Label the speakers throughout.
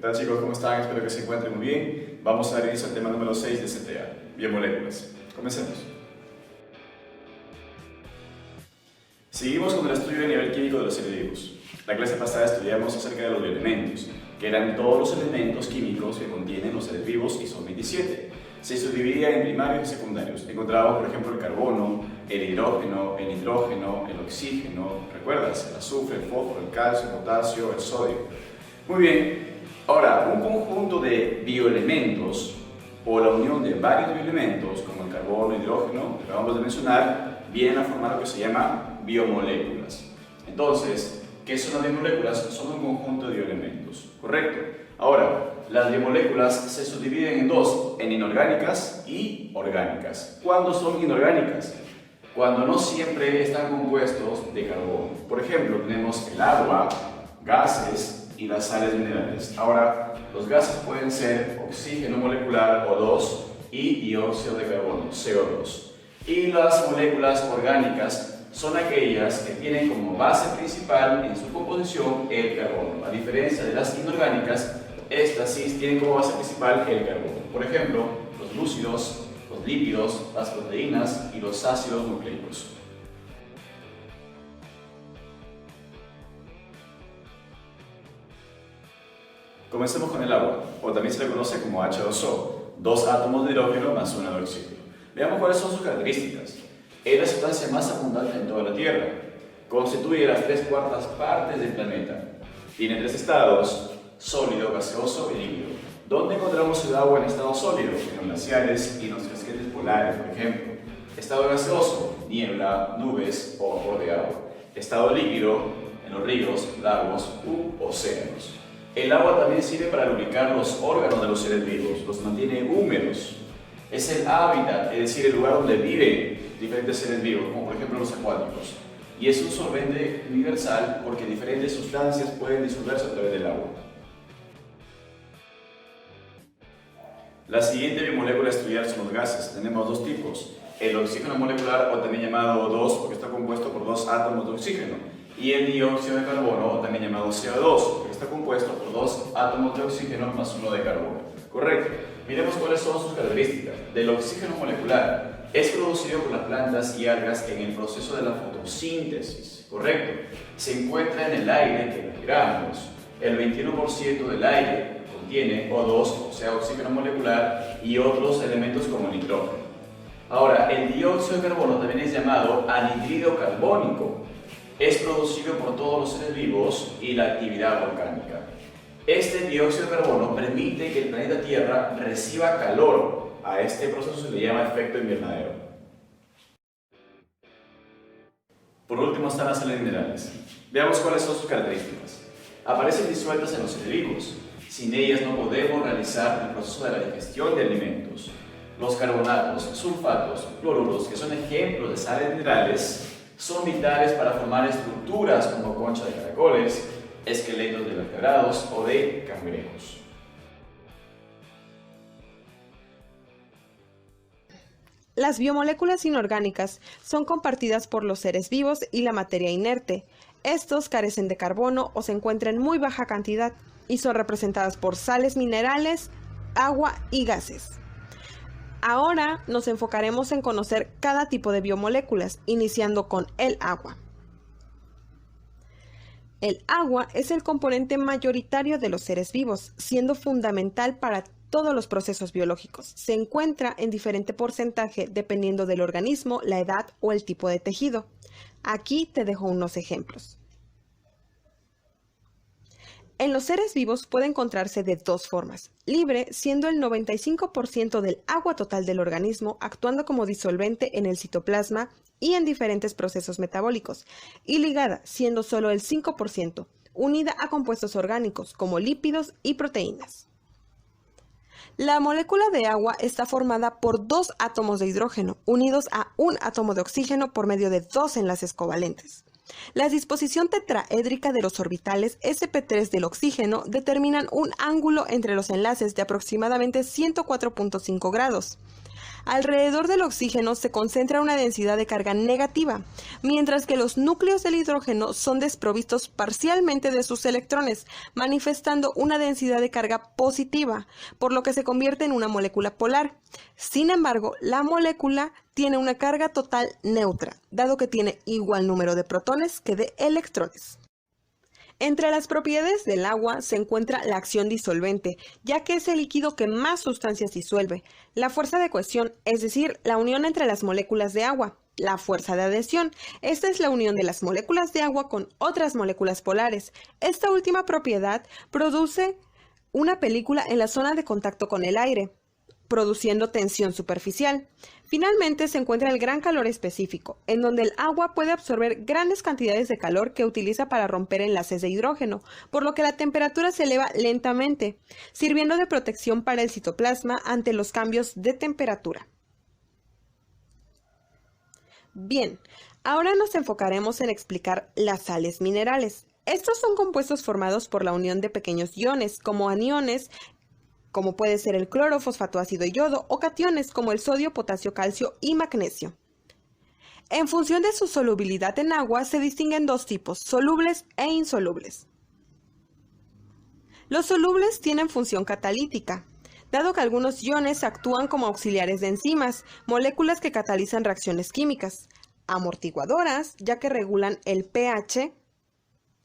Speaker 1: tal chicos? ¿Cómo están? Espero que se encuentren muy bien. Vamos a dar inicio al tema número 6 de CTA, biomoléculas. Comencemos. Seguimos con el estudio de nivel químico de los seres vivos. La clase pasada estudiamos acerca de los bioelementos, que eran todos los elementos químicos que contienen los seres vivos y son 27. Se subdividían en primarios y secundarios. Encontrábamos, por ejemplo, el carbono, el hidrógeno, el nitrógeno, el oxígeno, ¿recuerdas? El azufre, el fósforo, el calcio, el potasio, el sodio. Muy bien, ahora, un conjunto de bioelementos o la unión de varios bioelementos, como el carbono, el hidrógeno, que acabamos de mencionar, vienen a formar lo que se llama biomoléculas. Entonces, ¿qué son las biomoléculas? Son un conjunto de bioelementos, ¿correcto? Ahora, las biomoléculas se subdividen en dos, en inorgánicas y orgánicas. ¿Cuándo son inorgánicas? Cuando no siempre están compuestos de carbono. Por ejemplo, tenemos el agua, gases y las sales minerales. Ahora, los gases pueden ser oxígeno molecular O2 y dióxido de carbono, CO2. Y las moléculas orgánicas son aquellas que tienen como base principal en su composición el carbono. A diferencia de las inorgánicas, estas sí tienen como base principal el carbono. Por ejemplo, los glúcidos, los lípidos, las proteínas y los ácidos nucleicos. Comencemos con el agua, o también se le conoce como H2O, dos átomos de hidrógeno más uno de oxígeno. Veamos cuáles son sus características. Es la sustancia más abundante en toda la Tierra. Constituye las 3/4 partes del planeta. Tiene tres estados: sólido, gaseoso y líquido. ¿Dónde encontramos el agua en estado sólido? En los glaciares y en los casquetes polares, por ejemplo. Estado gaseoso: niebla, nubes o vapor de agua. Estado líquido: en los ríos, lagos u océanos. El agua también sirve para lubricar los órganos de los seres vivos, los mantiene húmedos. Es el hábitat, es decir, el lugar donde viven diferentes seres vivos, como por ejemplo los acuáticos. Y es un solvente universal porque diferentes sustancias pueden disolverse a través del agua. La siguiente biomolécula a estudiar son los gases. Tenemos dos tipos: el oxígeno molecular, o también llamado O2, porque está compuesto por dos átomos de oxígeno, y el dióxido de carbono, o también llamado CO2, porque está compuesto por dos átomos de oxígeno más uno de carbono. Correcto. Miremos cuáles son sus características. Del oxígeno molecular es producido por las plantas y algas en el proceso de la fotosíntesis. Correcto. Se encuentra en el aire que respiramos. El 21% del aire contiene O2, o sea, oxígeno molecular, y otros elementos como el nitrógeno. Ahora, el dióxido de carbono también es llamado anhídrido carbónico. Es producido por todos los seres vivos y la actividad volcánica. Este dióxido de carbono permite que el planeta Tierra reciba calor. A este proceso se le llama efecto invernadero. Por último están las sales minerales. Veamos cuáles son sus características. Aparecen disueltas en los seres vivos. Sin ellas no podemos realizar el proceso de la digestión de alimentos. Los carbonatos, sulfatos, cloruros, que son ejemplos de sales minerales, son vitales para formar estructuras como concha de caracoles, esqueletos de vertebrados o de cangrejos.
Speaker 2: Las biomoléculas inorgánicas son compartidas por los seres vivos y la materia inerte. Estos carecen de carbono o se encuentran en muy baja cantidad y son representadas por sales minerales, agua y gases. Ahora nos enfocaremos en conocer cada tipo de biomoléculas, iniciando con el agua. El agua es el componente mayoritario de los seres vivos, siendo fundamental para todos los procesos biológicos. Se encuentra en diferente porcentaje dependiendo del organismo, la edad o el tipo de tejido. Aquí te dejo unos ejemplos. En los seres vivos puede encontrarse de dos formas: libre, siendo el 95% del agua total del organismo, actuando como disolvente en el citoplasma y en diferentes procesos metabólicos, y ligada, siendo solo el 5%, unida a compuestos orgánicos como lípidos y proteínas. La molécula de agua está formada por dos átomos de hidrógeno, unidos a un átomo de oxígeno por medio de dos enlaces covalentes. La disposición tetraédrica de los orbitales sp3 del oxígeno determinan un ángulo entre los enlaces de aproximadamente 104.5 grados. Alrededor del oxígeno se concentra una densidad de carga negativa, mientras que los núcleos del hidrógeno son desprovistos parcialmente de sus electrones, manifestando una densidad de carga positiva, por lo que se convierte en una molécula polar. Sin embargo, la molécula tiene una carga total neutra, dado que tiene igual número de protones que de electrones. Entre las propiedades del agua se encuentra la acción disolvente, ya que es el líquido que más sustancias disuelve, la fuerza de cohesión, es decir, la unión entre las moléculas de agua, la fuerza de adhesión, esta es la unión de las moléculas de agua con otras moléculas polares. Esta última propiedad produce una película en la zona de contacto con el aire, produciendo tensión superficial. Finalmente se encuentra el gran calor específico, en donde el agua puede absorber grandes cantidades de calor que utiliza para romper enlaces de hidrógeno, por lo que la temperatura se eleva lentamente, sirviendo de protección para el citoplasma ante los cambios de temperatura. Bien, ahora nos enfocaremos en explicar las sales minerales. Estos son compuestos formados por la unión de pequeños iones, como aniones, como puede ser el cloro, fosfato ácido y yodo, o cationes como el sodio, potasio, calcio y magnesio. En función de su solubilidad en agua se distinguen dos tipos, solubles e insolubles. Los solubles tienen función catalítica, dado que algunos iones actúan como auxiliares de enzimas, moléculas que catalizan reacciones químicas, amortiguadoras, ya que regulan el pH,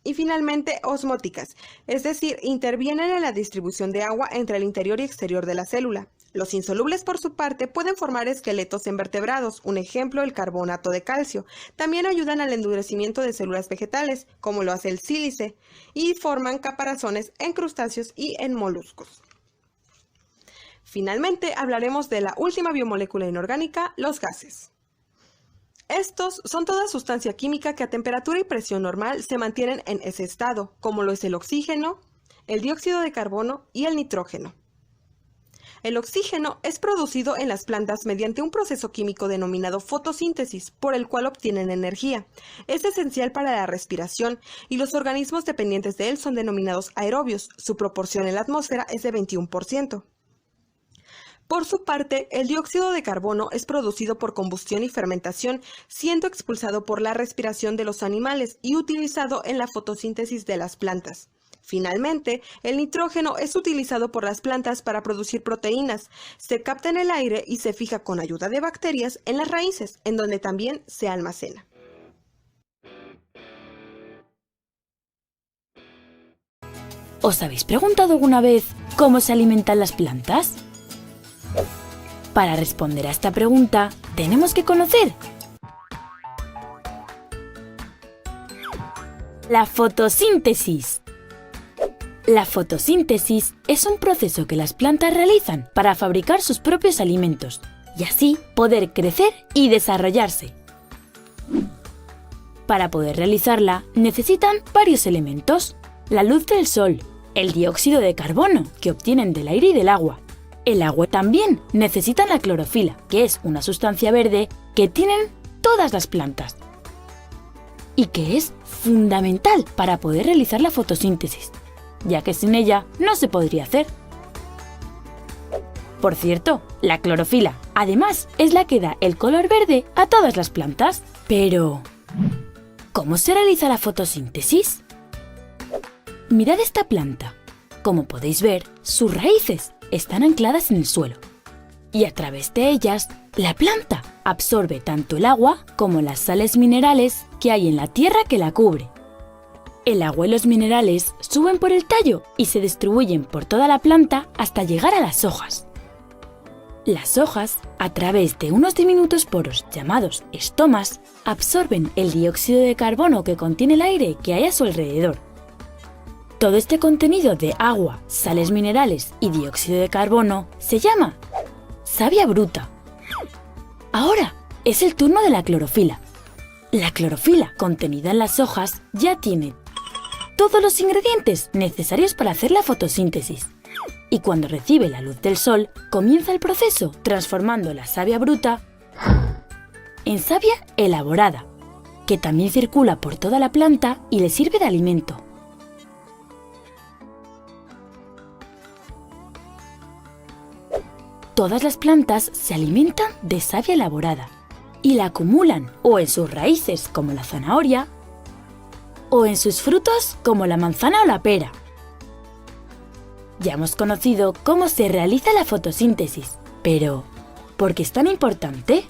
Speaker 2: y finalmente osmóticas, es decir, intervienen en la distribución de agua entre el interior y exterior de la célula. Los insolubles, por su parte, pueden formar esqueletos en vertebrados, un ejemplo el carbonato de calcio. También ayudan al endurecimiento de células vegetales, como lo hace el sílice, y forman caparazones en crustáceos y en moluscos. Finalmente, hablaremos de la última biomolécula inorgánica, los gases. Estos son toda sustancia química que a temperatura y presión normal se mantienen en ese estado, como lo es el oxígeno, el dióxido de carbono y el nitrógeno. El oxígeno es producido en las plantas mediante un proceso químico denominado fotosíntesis, por el cual obtienen energía. Es esencial para la respiración y los organismos dependientes de él son denominados aerobios. Su proporción en la atmósfera es de 21%. Por su parte, el dióxido de carbono es producido por combustión y fermentación, siendo expulsado por la respiración de los animales y utilizado en la fotosíntesis de las plantas. Finalmente, el nitrógeno es utilizado por las plantas para producir proteínas, se capta en el aire y se fija con ayuda de bacterias en las raíces, en donde también se almacena.
Speaker 3: ¿Os habéis preguntado alguna vez cómo se alimentan las plantas? Para responder a esta pregunta, tenemos que conocer la fotosíntesis. La fotosíntesis es un proceso que las plantas realizan para fabricar sus propios alimentos y así poder crecer y desarrollarse. Para poder realizarla necesitan varios elementos: la luz del sol, el dióxido de carbono que obtienen del aire y del agua. El agua también necesita la clorofila, que es una sustancia verde que tienen todas las plantas y que es fundamental para poder realizar la fotosíntesis, ya que sin ella no se podría hacer. Por cierto, la clorofila, además, es la que da el color verde a todas las plantas. Pero, ¿cómo se realiza la fotosíntesis? Mirad esta planta. Como podéis ver, sus raíces están ancladas en el suelo y a través de ellas la planta absorbe tanto el agua como las sales minerales que hay en la tierra que la cubre. El agua y los minerales suben por el tallo y se distribuyen por toda la planta hasta llegar a las hojas. Las hojas, a través de unos diminutos poros llamados estomas, absorben el dióxido de carbono que contiene el aire que hay a su alrededor. Todo este contenido de agua, sales minerales y dióxido de carbono se llama savia bruta. Ahora es el turno de la clorofila. La clorofila contenida en las hojas ya tiene todos los ingredientes necesarios para hacer la fotosíntesis. Y cuando recibe la luz del sol, comienza el proceso transformando la savia bruta en savia elaborada, que también circula por toda la planta y le sirve de alimento. Todas las plantas se alimentan de savia elaborada y la acumulan o en sus raíces como la zanahoria o en sus frutos como la manzana o la pera. Ya hemos conocido cómo se realiza la fotosíntesis, pero ¿por qué es tan importante?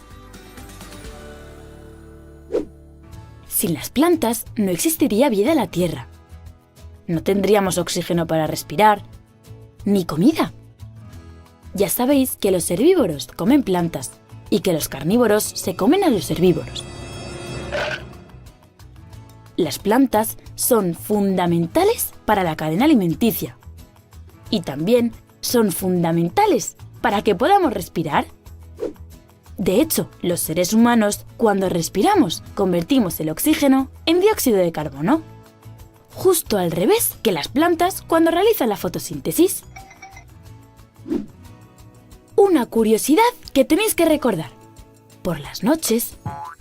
Speaker 3: Sin las plantas no existiría vida en la Tierra. No tendríamos oxígeno para respirar, ni comida. Ya sabéis que los herbívoros comen plantas y que los carnívoros se comen a los herbívoros. Las plantas son fundamentales para la cadena alimenticia y también son fundamentales para que podamos respirar. De hecho, los seres humanos, cuando respiramos, convertimos el oxígeno en dióxido de carbono, justo al revés que las plantas cuando realizan la fotosíntesis. Una curiosidad que tenéis que recordar. Por las noches,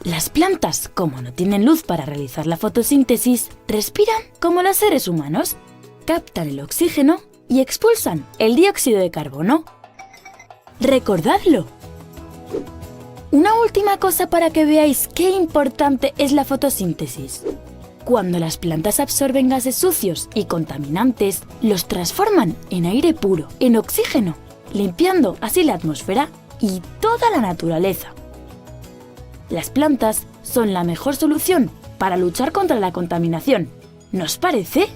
Speaker 3: las plantas, como no tienen luz para realizar la fotosíntesis, respiran como los seres humanos, captan el oxígeno y expulsan el dióxido de carbono. ¡Recordadlo! Una última cosa para que veáis qué importante es la fotosíntesis. Cuando las plantas absorben gases sucios y contaminantes, los transforman en aire puro, en oxígeno, limpiando así la atmósfera y toda la naturaleza. Las plantas son la mejor solución para luchar contra la contaminación. ¿No os parece?